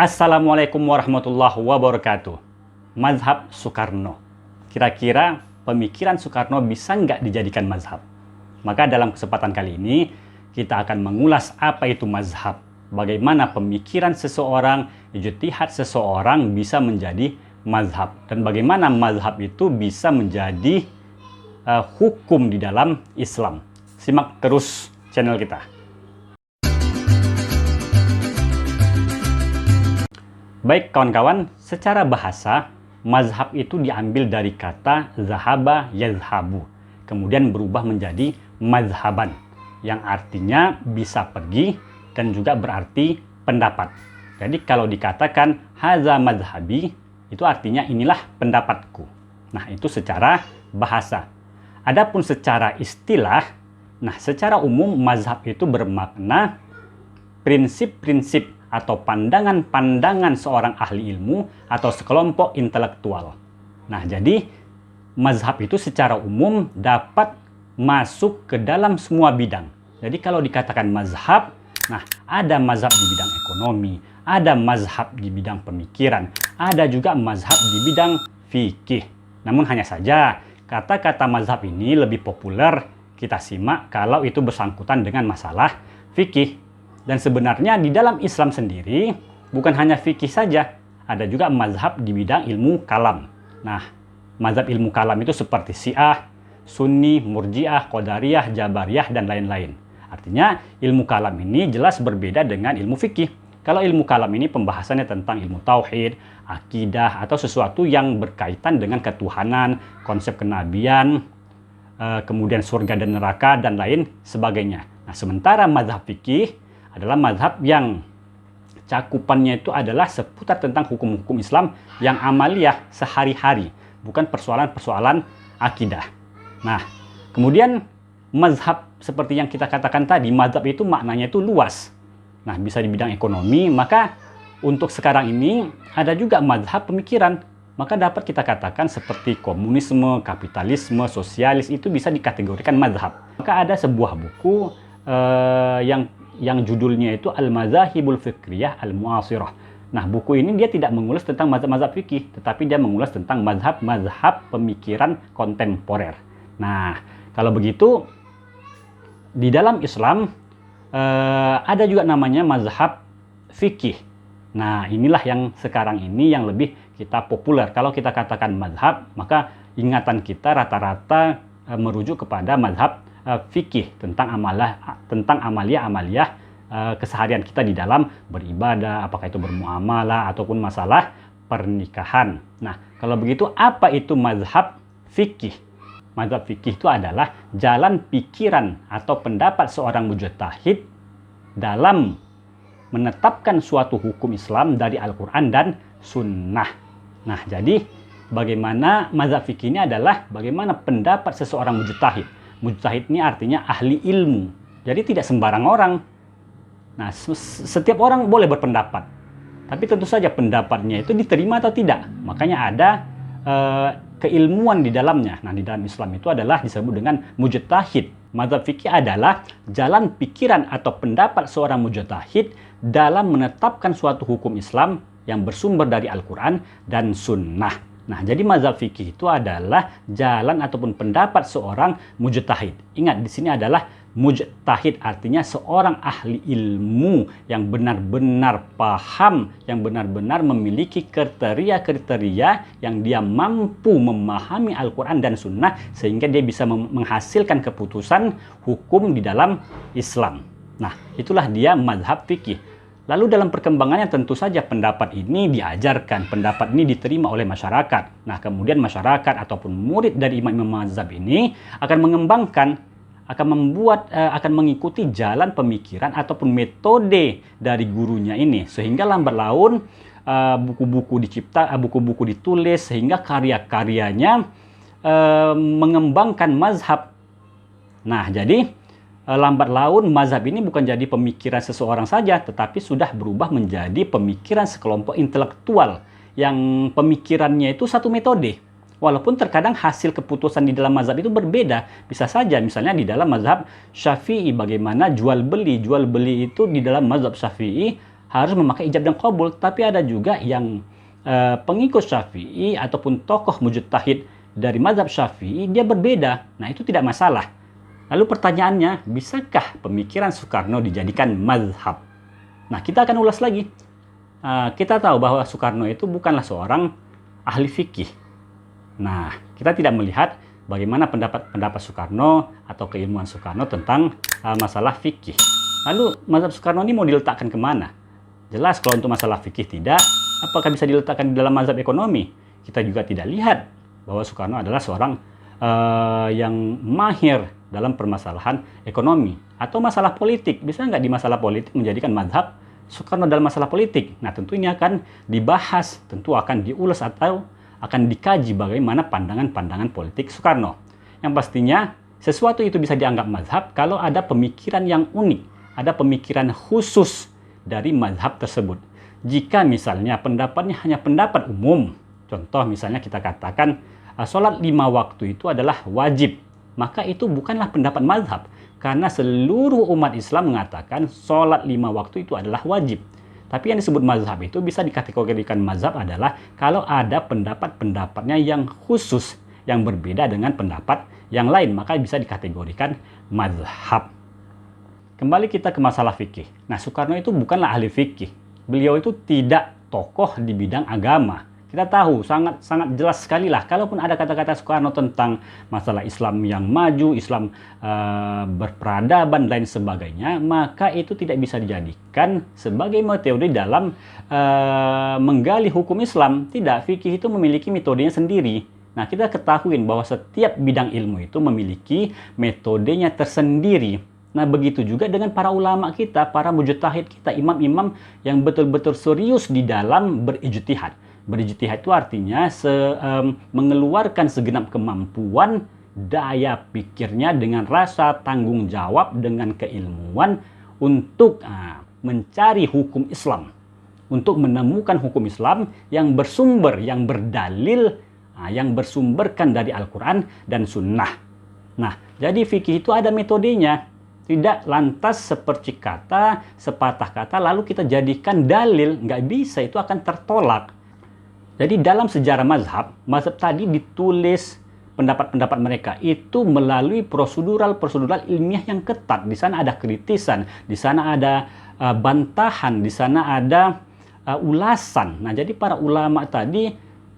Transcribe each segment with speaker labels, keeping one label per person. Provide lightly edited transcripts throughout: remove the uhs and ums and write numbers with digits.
Speaker 1: Assalamualaikum warahmatullahi wabarakatuh. Mazhab Soekarno. Kira-kira pemikiran Soekarno bisa nggak dijadikan mazhab? Maka dalam kesempatan kali ini, kita akan mengulas apa itu mazhab. Bagaimana pemikiran seseorang, ijtihad seseorang bisa menjadi mazhab. Dan bagaimana mazhab itu bisa menjadi hukum di dalam Islam. Simak terus channel kita. Baik kawan-kawan, secara bahasa, mazhab itu diambil dari kata zahaba yazhabu. Kemudian berubah menjadi mazhaban, yang artinya bisa pergi dan juga berarti pendapat. Jadi kalau dikatakan haza mazhabi, itu artinya inilah pendapatku. Nah, itu secara bahasa. Adapun secara istilah, secara umum mazhab itu bermakna prinsip-prinsip atau pandangan-pandangan seorang ahli ilmu atau sekelompok intelektual. Nah, jadi mazhab itu secara umum dapat masuk ke dalam semua bidang. Jadi kalau dikatakan mazhab, ada mazhab di bidang ekonomi, ada mazhab di bidang pemikiran, ada juga mazhab di bidang fikih. Namun hanya saja kata-kata mazhab ini lebih populer kita simak kalau itu bersangkutan dengan masalah fikih. Dan sebenarnya di dalam Islam sendiri bukan hanya fikih saja, ada juga mazhab di bidang ilmu kalam. Nah, mazhab ilmu kalam itu seperti Syiah, Sunni, Murji'ah, Qadariyah, Jabariyah, dan lain-lain. Artinya ilmu kalam ini jelas berbeda dengan ilmu fikih. Kalau ilmu kalam ini pembahasannya tentang ilmu tauhid, akidah, atau sesuatu yang berkaitan dengan ketuhanan, konsep kenabian, kemudian surga dan neraka, dan lain sebagainya. Nah, sementara mazhab fikih adalah mazhab yang cakupannya itu adalah seputar tentang hukum-hukum Islam yang amaliyah sehari-hari, bukan persoalan-persoalan akidah. Nah, kemudian mazhab seperti yang kita katakan tadi, mazhab itu maknanya itu luas. Nah, bisa di bidang ekonomi, maka untuk sekarang ini ada juga mazhab pemikiran. Maka dapat kita katakan seperti komunisme, kapitalisme, sosialis itu bisa dikategorikan mazhab. Maka ada sebuah buku yang judulnya itu Al-Mazahibul Fikriyah Al-Mu'asirah. Nah, buku ini dia tidak mengulas tentang mazhab-mazhab fikih, tetapi dia mengulas tentang mazhab-mazhab pemikiran kontemporer. Nah, kalau begitu, di dalam Islam ada juga namanya mazhab fikih. Nah, inilah yang sekarang ini yang lebih kita populer. Kalau kita katakan mazhab, maka ingatan kita rata-rata merujuk kepada mazhab fikih tentang amalia-amalia keseharian kita di dalam beribadah, apakah itu bermuamalah ataupun masalah pernikahan. Nah, kalau begitu apa itu mazhab fikih? Mazhab fikih itu adalah jalan pikiran atau pendapat seorang mujtahid dalam menetapkan suatu hukum Islam dari Al-Quran dan Sunnah. Nah, jadi bagaimana mazhab fikih ini adalah bagaimana pendapat seseorang mujtahid. Mujtahid ini artinya ahli ilmu. Jadi tidak sembarang orang. Nah, setiap orang boleh berpendapat. Tapi tentu saja pendapatnya itu diterima atau tidak. Makanya ada keilmuan di dalamnya. Nah, di dalam Islam itu adalah disebut dengan mujtahid. Mazhab fikih adalah jalan pikiran atau pendapat seorang mujtahid dalam menetapkan suatu hukum Islam yang bersumber dari Al-Quran dan Sunnah. Nah, jadi mazhab fikih itu adalah jalan ataupun pendapat seorang mujtahid. Ingat, di sini adalah mujtahid artinya seorang ahli ilmu yang benar-benar paham, yang benar-benar memiliki kriteria-kriteria yang dia mampu memahami Al-Quran dan Sunnah sehingga dia bisa menghasilkan keputusan hukum di dalam Islam. Nah, itulah dia mazhab fikih. Lalu dalam perkembangannya tentu saja pendapat ini diajarkan, pendapat ini diterima oleh masyarakat. Nah, kemudian masyarakat ataupun murid dari imam-imam mazhab ini akan mengembangkan, akan mengikuti jalan pemikiran ataupun metode dari gurunya ini. Sehingga lambat laun buku-buku ditulis sehingga karya-karyanya mengembangkan mazhab. Nah, jadi lambat laun mazhab ini bukan jadi pemikiran seseorang saja, tetapi sudah berubah menjadi pemikiran sekelompok intelektual yang pemikirannya itu satu metode. Walaupun terkadang hasil keputusan di dalam mazhab itu berbeda. Bisa saja misalnya di dalam mazhab Syafi'i bagaimana jual beli. Jual beli itu di dalam mazhab Syafi'i harus memakai ijab dan qabul. Tapi ada juga yang pengikut Syafi'i ataupun tokoh mujtahid dari mazhab Syafi'i, dia berbeda. Nah, itu tidak masalah. Lalu pertanyaannya, bisakah pemikiran Soekarno dijadikan mazhab? Nah, kita akan ulas lagi. Kita tahu bahwa Soekarno itu bukanlah seorang ahli fikih. Nah, kita tidak melihat bagaimana pendapat Soekarno atau keilmuan Soekarno tentang masalah fikih. Lalu mazhab Soekarno ini mau diletakkan kemana? Jelas kalau untuk masalah fikih tidak. Apakah bisa diletakkan di dalam mazhab ekonomi? Kita juga tidak lihat bahwa Soekarno adalah seorang yang mahir dalam permasalahan ekonomi atau masalah politik. Bisa nggak di masalah politik menjadikan mazhab Soekarno dalam masalah politik? Nah, tentu ini akan dibahas, tentu akan diulas atau akan dikaji bagaimana pandangan-pandangan politik Soekarno. Yang pastinya sesuatu itu bisa dianggap mazhab kalau ada pemikiran yang unik, ada pemikiran khusus dari mazhab tersebut. Jika misalnya pendapatnya hanya pendapat umum, contoh misalnya kita katakan sholat 5 waktu itu adalah wajib, maka itu bukanlah pendapat mazhab, karena seluruh umat Islam mengatakan sholat 5 waktu itu adalah wajib. Tapi yang disebut mazhab itu bisa dikategorikan mazhab adalah kalau ada pendapat-pendapatnya yang khusus, yang berbeda dengan pendapat yang lain, maka bisa dikategorikan mazhab. Kembali kita ke masalah fikih. Nah, Soekarno itu bukanlah ahli fikih. Beliau itu tidak tokoh di bidang agama. Kita tahu sangat jelas sekali lah, kalaupun ada kata-kata Soekarno tentang masalah Islam yang maju, Islam berperadaban dan lain sebagainya, maka itu tidak bisa dijadikan sebagai metode dalam menggali hukum Islam. Tidak, fikih itu memiliki metodenya sendiri. Nah, kita ketahui bahwa setiap bidang ilmu itu memiliki metodenya tersendiri. Nah, begitu juga dengan para ulama kita, para mujtahid kita, imam-imam yang betul-betul serius di dalam berijtihad. Berijtihad itu artinya mengeluarkan segenap kemampuan, daya pikirnya dengan rasa tanggung jawab, dengan keilmuan untuk mencari hukum Islam. Untuk menemukan hukum Islam yang bersumber, yang berdalil, yang bersumberkan dari Al-Quran dan Sunnah. Nah, jadi fikih itu ada metodenya. Tidak lantas seperti kata, sepatah kata, lalu kita jadikan dalil. Nggak bisa, itu akan tertolak. Jadi dalam sejarah mazhab tadi ditulis pendapat-pendapat mereka itu melalui prosedural ilmiah yang ketat. Di sana ada kritisan, di sana ada bantahan, di sana ada ulasan. Nah, jadi para ulama tadi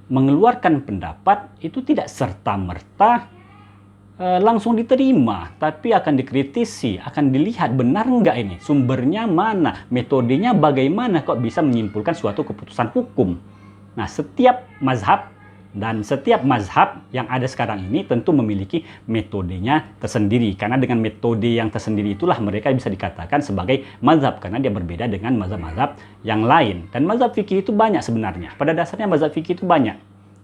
Speaker 1: mengeluarkan pendapat itu tidak serta-merta langsung diterima, tapi akan dikritisi, akan dilihat benar nggak ini, sumbernya mana, metodenya bagaimana kok bisa menyimpulkan suatu keputusan hukum. Nah, setiap mazhab dan setiap mazhab yang ada sekarang ini tentu memiliki metodenya tersendiri. Karena dengan metode yang tersendiri itulah mereka bisa dikatakan sebagai mazhab. Karena dia berbeda dengan mazhab-mazhab yang lain. Dan mazhab fikih itu banyak sebenarnya. Pada dasarnya mazhab fikih itu banyak.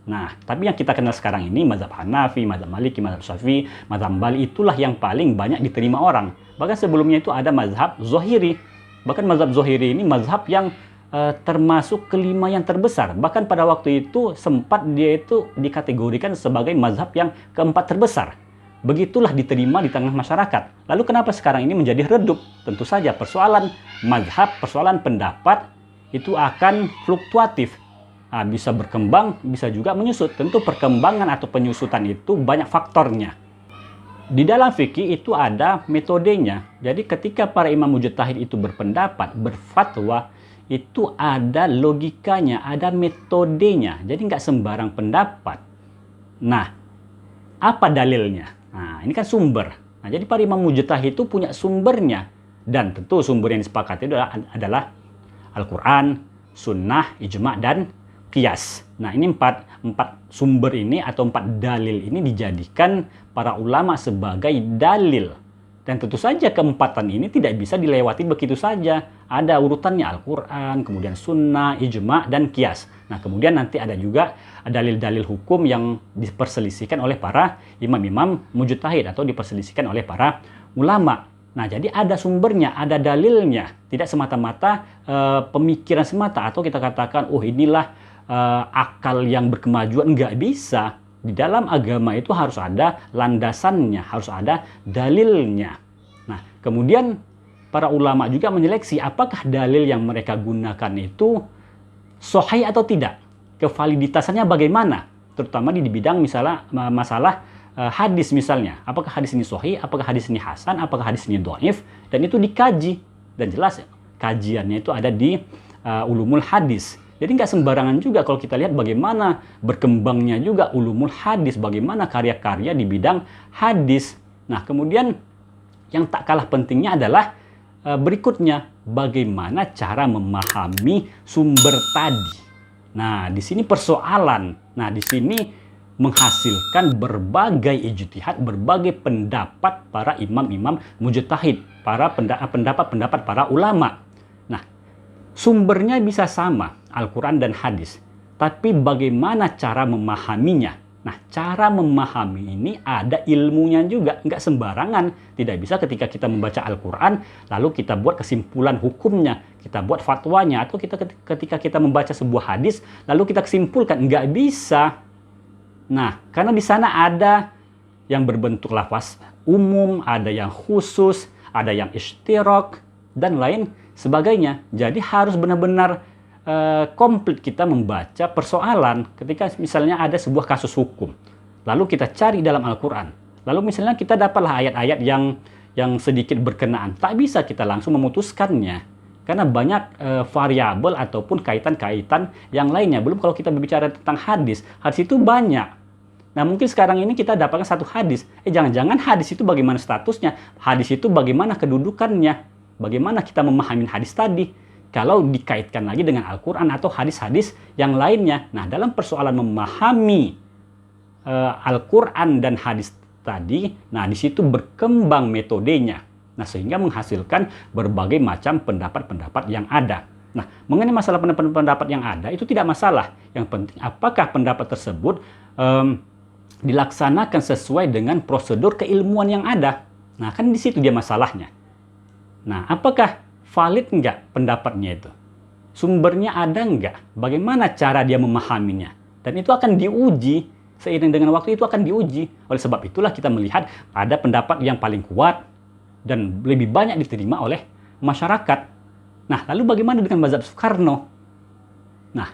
Speaker 1: Nah, tapi yang kita kenal sekarang ini mazhab Hanafi, mazhab Maliki, mazhab Syafi'i, mazhab Hambali itulah yang paling banyak diterima orang. Bahkan sebelumnya itu ada mazhab Zohiri. Bahkan mazhab Zohiri ini mazhab yang termasuk kelima yang terbesar. Bahkan pada waktu itu sempat dia itu dikategorikan sebagai mazhab yang keempat terbesar. Begitulah diterima di tengah masyarakat. Lalu kenapa sekarang ini menjadi redup? Tentu saja persoalan mazhab, persoalan pendapat itu akan fluktuatif. Bisa berkembang, bisa juga menyusut. Tentu perkembangan atau penyusutan itu banyak faktornya. Di dalam fikih itu ada metodenya. Jadi ketika para imam mujtahid itu berpendapat, berfatwa, itu ada logikanya, ada metodenya. Jadi nggak sembarang pendapat. Nah, apa dalilnya? Nah, ini kan sumber. Nah, jadi para imam mujtahid itu punya sumbernya. Dan tentu sumber yang disepakati adalah Al-Quran, Sunnah, Ijma' dan Qiyas. Nah, ini empat sumber ini atau 4 dalil ini dijadikan para ulama sebagai dalil. Dan tentu saja keempatan ini tidak bisa dilewati begitu saja. Ada urutannya Al-Quran, kemudian Sunnah, Ijma' dan Qiyas. Nah, kemudian nanti ada juga dalil-dalil hukum yang diperselisihkan oleh para imam-imam mujtahid atau diperselisihkan oleh para ulama. Nah, jadi ada sumbernya, ada dalilnya. Tidak semata-mata pemikiran semata atau kita katakan, oh inilah akal yang berkemajuan. Nggak bisa. Di dalam agama itu harus ada landasannya, harus ada dalilnya. Nah, kemudian para ulama juga menyeleksi apakah dalil yang mereka gunakan itu sahih atau tidak. Kevaliditasannya bagaimana? Terutama di bidang misalnya masalah hadis misalnya. Apakah hadis ini sahih, apakah hadis ini hasan, apakah hadis ini dhaif, dan itu dikaji. Dan jelas kajiannya itu ada di ulumul hadis. Jadi nggak sembarangan juga kalau kita lihat bagaimana berkembangnya juga ulumul hadis, bagaimana karya-karya di bidang hadis. Nah, kemudian yang tak kalah pentingnya adalah berikutnya, bagaimana cara memahami sumber tadi. Nah, di sini persoalan. Nah, di sini menghasilkan berbagai ijtihad, berbagai pendapat para imam-imam mujtahid, para pendapat-pendapat para ulama. Nah, sumbernya bisa sama, Al-Quran dan hadis. Tapi bagaimana cara memahaminya? Nah, cara memahami ini ada ilmunya juga, nggak sembarangan. Tidak bisa ketika kita membaca Al-Quran, lalu kita buat kesimpulan hukumnya, kita buat fatwanya, atau ketika kita membaca sebuah hadis, lalu kita kesimpulkan, nggak bisa. Nah, karena di sana ada yang berbentuk lafaz umum, ada yang khusus, ada yang istirak, dan lain sebagainya. Jadi harus benar-benar komplit kita membaca persoalan ketika misalnya ada sebuah kasus hukum. Lalu kita cari dalam Al-Quran. Lalu misalnya kita dapatlah ayat-ayat yang sedikit berkenaan. Tak bisa kita langsung memutuskannya. Karena banyak variabel ataupun kaitan-kaitan yang lainnya. Belum kalau kita berbicara tentang hadis. Hadis itu banyak. Nah, mungkin sekarang ini kita dapatkan satu hadis. Jangan-jangan hadis itu bagaimana statusnya? Hadis itu bagaimana kedudukannya? Bagaimana kita memahami hadis tadi? Kalau dikaitkan lagi dengan Al-Quran atau hadis-hadis yang lainnya. Nah, dalam persoalan memahami Al-Quran dan hadis tadi, nah di situ berkembang metodenya. Nah, sehingga menghasilkan berbagai macam pendapat-pendapat yang ada. Nah, mengenai masalah pendapat yang ada, itu tidak masalah. Yang penting apakah pendapat tersebut dilaksanakan sesuai dengan prosedur keilmuan yang ada. Nah, kan di situ dia masalahnya. Nah, apakah valid nggak pendapatnya itu? Sumbernya ada nggak? Bagaimana cara dia memahaminya? Dan itu akan diuji. Seiring dengan waktu itu akan diuji. Oleh sebab itulah kita melihat ada pendapat yang paling kuat dan lebih banyak diterima oleh masyarakat. Nah, lalu bagaimana dengan mazhab Soekarno? Nah,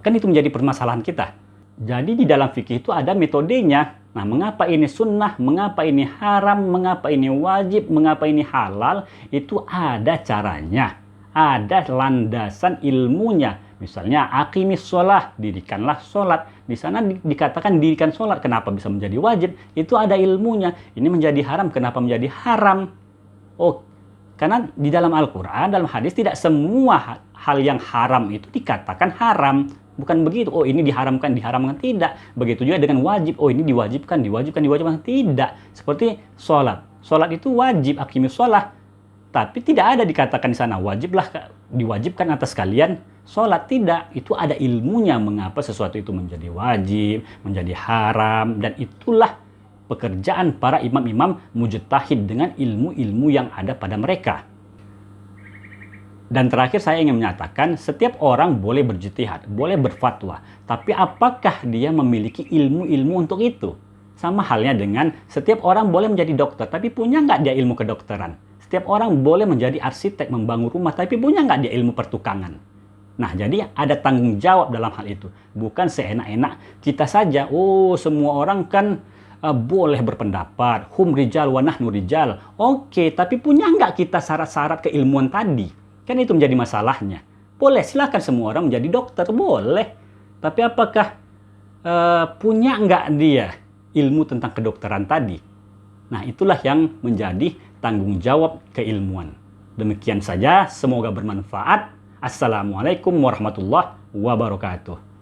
Speaker 1: kan itu menjadi permasalahan kita. Jadi di dalam fikih itu ada metodenya. Nah, mengapa ini sunnah, mengapa ini haram, mengapa ini wajib, mengapa ini halal, itu ada caranya. Ada landasan ilmunya. Misalnya, aqimis sholah, dirikanlah sholat. Di sana dikatakan dirikan sholat, kenapa bisa menjadi wajib? Itu ada ilmunya. Ini menjadi haram, kenapa menjadi haram? Oh, karena di dalam Al-Quran, dalam hadis, tidak semua hal yang haram itu dikatakan haram. Bukan begitu, oh ini diharamkan, tidak. Begitu juga dengan wajib, oh ini diwajibkan. Tidak. Seperti sholat. Sholat itu wajib, aqimis sholah. Tapi tidak ada dikatakan di sana, diwajibkan atas kalian sholat. Tidak. Itu ada ilmunya mengapa sesuatu itu menjadi wajib, menjadi haram. Dan itulah pekerjaan para imam-imam mujtahid dengan ilmu-ilmu yang ada pada mereka. Dan terakhir saya ingin menyatakan, setiap orang boleh berjtihad, boleh berfatwa. Tapi apakah dia memiliki ilmu-ilmu untuk itu? Sama halnya dengan setiap orang boleh menjadi dokter, tapi punya nggak dia ilmu kedokteran? Setiap orang boleh menjadi arsitek, membangun rumah, tapi punya nggak dia ilmu pertukangan? Nah, jadi ada tanggung jawab dalam hal itu. Bukan seenak-enak kita saja, oh semua orang kan boleh berpendapat, hum rijal wa nahnu rijal. Oke, tapi punya nggak kita syarat-syarat keilmuan tadi? Kan itu menjadi masalahnya. Boleh, silakan semua orang menjadi dokter, boleh. Tapi apakah punya nggak dia ilmu tentang kedokteran tadi? Nah, itulah yang menjadi tanggung jawab keilmuan. Demikian saja, semoga bermanfaat. Assalamualaikum warahmatullahi wabarakatuh.